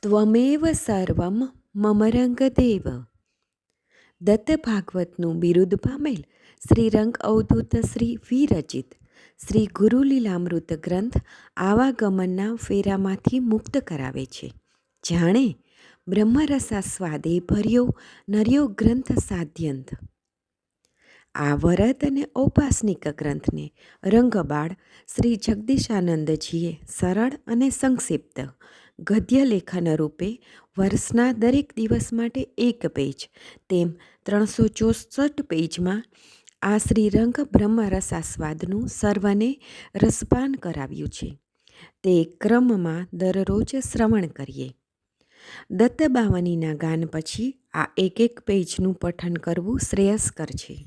ત્વમેવ સર્વમ મમ રંગદેવ. દત્ત ભાગવતનું બિરુદ પામેલ શ્રી રંગ અવધૂત શ્રી વિરચિત શ્રી ગુરુલીલામૃત ગ્રંથ આવાગમનના ફેરામાંથી મુક્ત કરાવે છે. જાણે બ્રહ્મરસાસ્વાદે ભર્યો નર્યો ગ્રંથ સાધ્યંત. આ વરદ અને ઔપાસનિક ગ્રંથને રંગબાળ શ્રી જગદીશાનંદજીએ સરળ અને સંક્ષિપ્ત ગદ્ય લેખન રૂપે વર્ષના દરેક દિવસ માટે એક પેજ તેમ 364 પેજમાં આ શ્રીરંગ બ્રહ્મરસાસ્વાદનું સર્વને રસપાન કરાવ્યું છે. તે ક્રમમાં દરરોજ શ્રવણ કરીએ. દત્તબાવનીના ગાન પછી આ એક પેજનું પઠન કરવું શ્રેયસ્કર છે.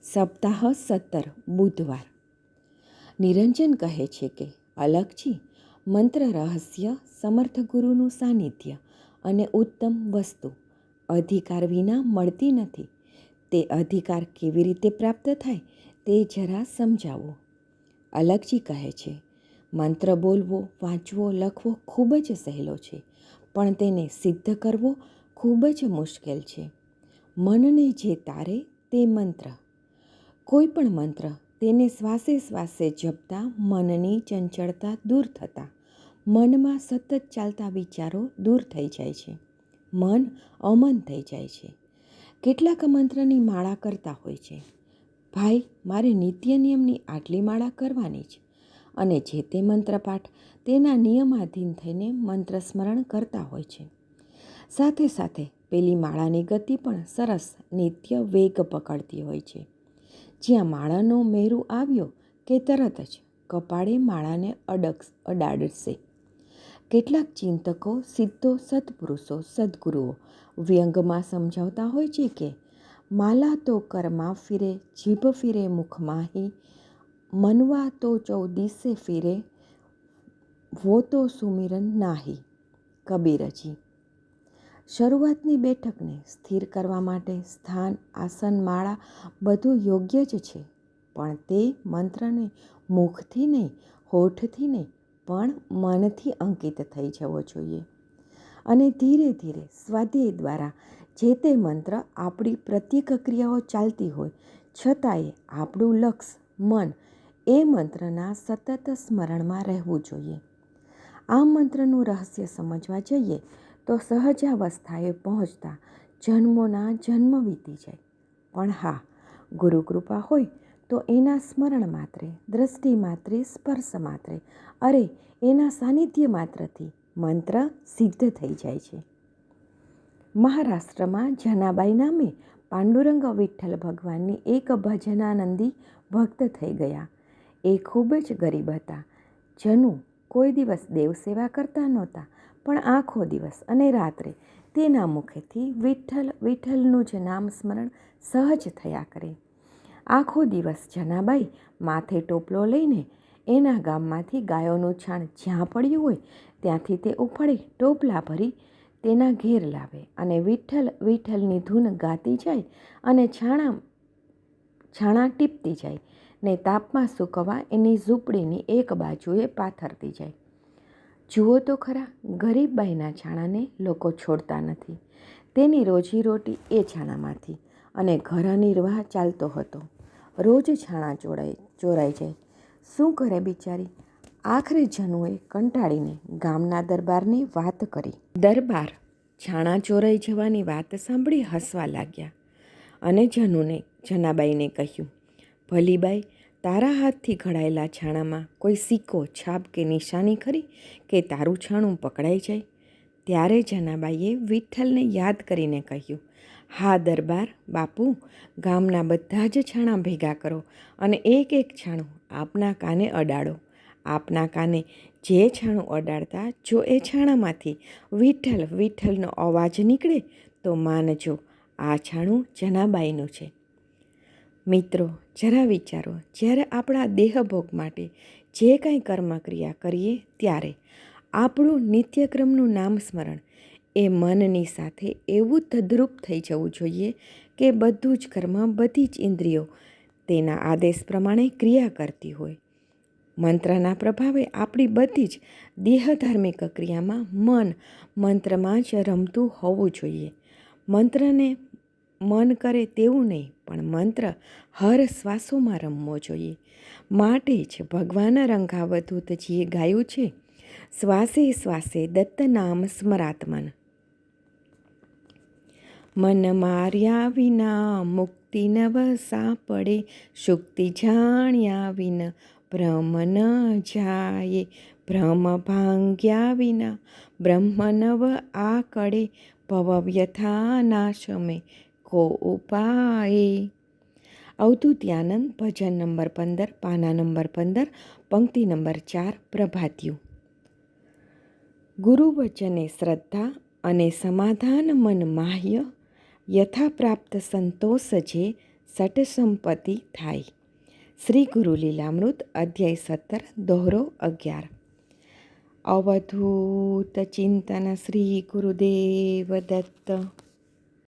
સપ્તાહ 17 બુધવાર. નિરંજન કહે છે કે અલગજી મંત્ર રહસ્ય સમર્થ ગુરુનું સાનિધ્ય અને ઉત્તમ વસ્તુ અધિકાર વિના મળતી નથી. તે અધિકાર કેવી રીતે પ્રાપ્ત થાય તે જરા સમજાવો. અલગજી કહે છે, મંત્ર બોલવો, વાંચવો, લખવો ખૂબ જ સહેલો છે, પણ તેને સિદ્ધ કરવો ખૂબ જ મુશ્કેલ છે. મનને જે તારે તે મંત્ર. કોઈ પણ મંત્ર તેને શ્વાસે શ્વાસે જપતા મનની ચંચળતા દૂર થતાં મનમાં સતત ચાલતા વિચારો દૂર થઈ જાય છે. મન અમન થઈ જાય છે. કેટલાક મંત્રની માળા કરતા હોય છે. ભાઈ, મારે નિત્ય નિયમની આટલી માળા કરવાની જ. અને જે તે મંત્રપાઠ તેના નિયમાધીન થઈને મંત્ર સ્મરણ કરતા હોય છે. સાથે સાથે પેલી માળાની ગતિ પણ સરસ નિત્ય વેગ પકડતી હોય છે. જ્યાં માળાનો મેરુ આવ્યો કે તરત જ કપાળે માળાને અડાડશે. કેટલાક ચિંતકો, સિદ્ધો, સત્પુરુષો, સદ્ગુરુઓ વ્યંગમાં સમજાવતા હોય છે કે માલા તો કરમાં ફિરે, જીભ ફિરે મુખમાં હી, મનવા તો ચૌદિસે ફિરે, વો તો સુમિરન નાહી. કબીરજી. શરૂઆતની બેઠકને સ્થિર કરવા માટે સ્થાન, આસન, માળા બધું યોગ્ય જ છે, પણ તે મંત્રને મુખથી નહીં, હોઠથી નહીં, પણ મનથી અંકિત થઈ જવો જોઈએ. અને ધીરે ધીરે સ્વાધ્યાય દ્વારા જે તે મંત્ર આપણી પ્રત્યેક ક્રિયાઓ ચાલતી હોય છતાંય આપણું લક્ષ મન એ મંત્રના સતત સ્મરણમાં રહેવું જોઈએ. આ મંત્રનું રહસ્ય સમજવા જઈએ તો સહજાવસ્થાએ પહોંચતા જન્મોના જન્મ વીતી જાય. પણ હા, ગુરુકૃપા હોય તો એના સ્મરણ માત્રે, દ્રષ્ટિ માત્રે, સ્પર્શ માત્રે, અરે એના સાનિધ્ય માત્રથી મંત્ર સિદ્ધ થઈ જાય છે. મહારાષ્ટ્રમાં જનાબાઈ નામે પાંડુરંગ વિઠ્ઠલ ભગવાનની એક ભજનાનંદી ભક્ત થઈ ગયા. એ ખૂબ જ ગરીબ હતા. જનુ કોઈ દિવસ દેવ સેવા કરતા નહોતા, પણ આખો દિવસ અને રાત્રે તેના મુખેથી વિઠ્ઠલ વિઠ્ઠલનું જ નામ સ્મરણ સહજ થયા કરે. આખો દિવસ જનાબાઈ માથે ટોપલો લઈને એના ગામમાંથી ગાયોનું છાણ જ્યાં પડ્યું હોય ત્યાંથી તે ઉપાડી ટોપલા ભરી તેના ઘેર લાવે અને વિઠ્ઠલ વિઠ્ઠલની ધૂન ગાતી જાય અને છાણા ટીપતી જાય ને તાપમાં સૂકવવા એની ઝૂંપડીની એક બાજુએ પાથરતી જાય. જુઓ તો ખરા, ગરીબ બાઈના છાણાને લોકો છોડતા નથી. તેની રોજીરોટી એ છાણામાંથી અને ઘર નિર્વાહ ચાલતો હતો. રોજ છાણા ચોરાઈ જાય. શું કરે બિચારી? આખરે જનુએ કંટાળીને ગામના દરબારને વાત કરી. દરબાર છાણા ચોરાઈ જવાની વાત સાંભળી હસવા લાગ્યા અને જનાબાઈને કહ્યું, ભલી બાઈ, તારા હાથથી ઘડાયેલા છાણામાં કોઈ સિક્કો, છાપ કે નિશાની ખરી કે તારું છાણું પકડાઈ જાય? ત્યારે જનાબાઈએ વિઠ્ઠલને યાદ કરીને કહ્યું, હા દરબાર બાપુ, ગામના બધા જ છાણા ભેગા કરો અને એક એક છાણું આપના કાને અડાડો. આપના કાને જે છાણું અડાડતા જો એ છાણામાંથી વિઠ્ઠલ વિઠ્ઠલનો અવાજ નીકળે તો માનજો આ છાણું જનાબાઈનું છે. મિત્રો, જરા વિચારો, જ્યારે આપણા દેહભોગ માટે જે કાંઈ કર્મક્રિયા કરીએ ત્યારે આપણું નિત્યક્રમનું નામ સ્મરણ એ મનની સાથે એવું તદ્રુપ થઈ જવું જોઈએ કે બધું જ કર્મ, બધી જ ઇન્દ્રિયો તેના આદેશ પ્રમાણે ક્રિયા કરતી હોય. મંત્રના પ્રભાવે આપણી બધી જ દેહધાર્મિક ક્રિયામાં મન મંત્રમાં જ રમતું હોવું જોઈએ. મંત્રને મન કરે તેવું નહીં, પણ મંત્ર હર શ્વાસોમાં રમવો જોઈએ. માટે જ ભગવાન રંગાવધૂતજીએ ગાયું છે, શ્વાસે શ્વાસે દત્ત નામ સ્મરાત્મન. મન માર્યા વિના મુક્તિ નવ સાપડે, શુક્તિ જાણ્યા વિન ભ્રમ ન જાય. ભ્રમ ભાંગ્યા વિના બ્રહ્મ નવ આકડે, ભવ વ્યથા નાશમે કો ઉપાય. અવધૂત્યાનંદ ભજન નંબર 15, પાના નંબર 15, પંક્તિ નંબર 4, પ્રભાત્યું. ગુરુ વચને શ્રદ્ધા અને સમાધાન મન માહ્ય, યથા પ્રાપ્ત સંતોષ જે સટ સંપત્તિ થાય. શ્રી ગુરુ લીલામૃત અધ્યાય 17, દોહરો 11. અવધૂત ચિંતન શ્રી ગુરુદેવ દત્ત.